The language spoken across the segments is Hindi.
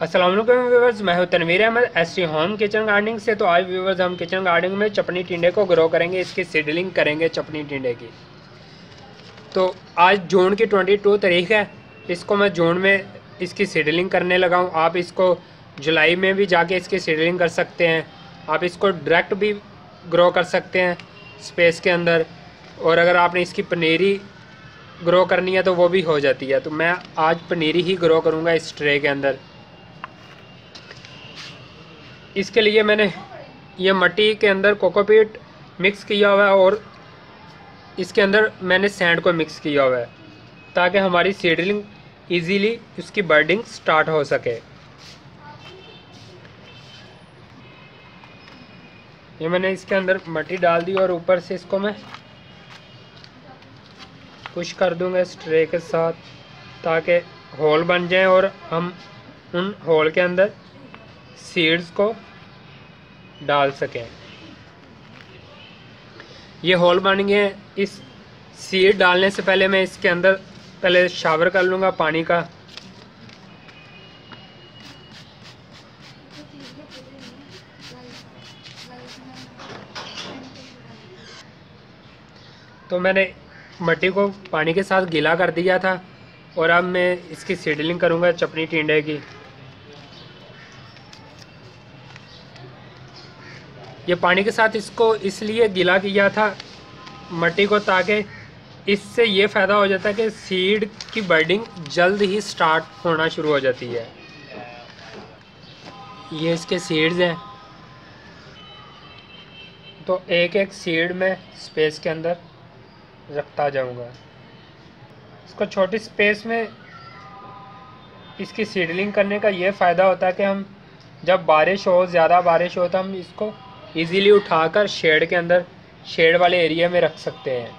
अस्सलाम वालेकुम व्यूवर्स, मैं हूं Tanveer Ahmad ST home kitchen gardening से। तो आज व्यूवर्स हम किचन गार्डनिंग में चपनी टिंडे को ग्रो करेंगे, इसकी सीडलिंग करेंगे चपनी टिंडे की। तो आज जून की 22 तारीख है। इसको मैं जून में इसकी सीडलिंग करने लगा हूं। आप इसको जुलाई में भी जाके इसकी सीडलिंग कर सकते हैं। आप इसको डायरेक्ट भी ग्रो कर सकते हैं स्पेस के अंदर, और अगर आपने इसकी पनीरी ग्रो करनी है तो वो भी हो जाती है। तो मैं आज पनीरी ही ग्रो करूँगा इस ट्रे के अंदर। इसके लिए मैंने ये मिट्टी के अंदर कोकोपीट मिक्स किया हुआ है और इसके अंदर मैंने सैंड को मिक्स किया हुआ है, ताकि हमारी सीडलिंग इजीली उसकी बर्डिंग स्टार्ट हो सके। ये मैंने इसके अंदर मिट्टी डाल दी और ऊपर से इसको मैं पुश कर दूंगा इस ट्रे के साथ, ताकि होल बन जाए और हम उन होल के अंदर सीड्स को डाल सकें। ये होल बन गए। इस सीड डालने से पहले मैं इसके अंदर पहले शावर कर लूँगा पानी का। तो मैंने मिट्टी को पानी के साथ गीला कर दिया था और अब मैं इसकी सीडलिंग करूँगा चपनी टिंडे की। ये पानी के साथ इसको इसलिए गीला किया था मिट्टी को, ताकि इससे ये फ़ायदा हो जाता है कि सीड की बर्डिंग जल्द ही स्टार्ट होना शुरू हो जाती है। ये इसके सीड्स हैं। तो एक एक सीड में स्पेस के अंदर रखता जाऊंगा। इसको छोटी स्पेस में इसकी सीडलिंग करने का ये फ़ायदा होता है कि हम जब बारिश हो, ज़्यादा बारिश हो, तो हम इसको इजीली उठाकर शेड के अंदर, शेड वाले एरिया में रख सकते हैं।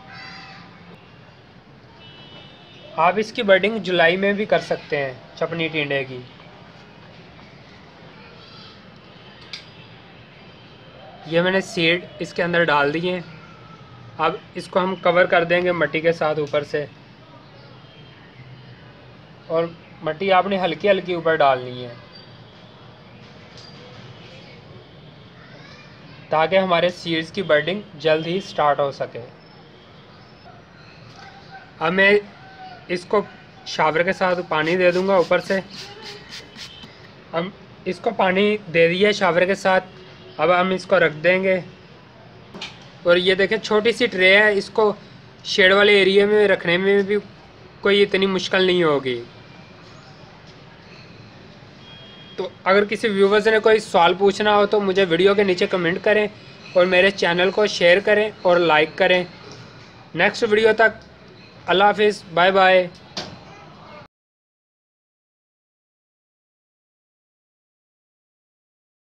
आप इसकी बर्डिंग जुलाई में भी कर सकते हैं चपनी टिंडे की। ये मैंने सीड इसके अंदर डाल दिए हैं। अब इसको हम कवर कर देंगे मिट्टी के साथ ऊपर से, और मिट्टी आपने हल्की हल्की ऊपर डालनी है ताकि हमारे सीड्स की बर्डिंग जल्द ही स्टार्ट हो सके। अब मैं इसको शावर के साथ पानी दे दूंगा ऊपर से। हम इसको पानी दे दिया शावर के साथ। अब हम इसको रख देंगे। और ये देखें, छोटी सी ट्रे है, इसको शेड वाले एरिया में रखने में भी कोई इतनी मुश्किल नहीं होगी। तो अगर किसी व्यूवर्स ने कोई सवाल पूछना हो तो मुझे वीडियो के नीचे कमेंट करें और मेरे चैनल को शेयर करें और लाइक करें। नेक्स्ट वीडियो तक अल्लाह हाफिज़, बाय बाय।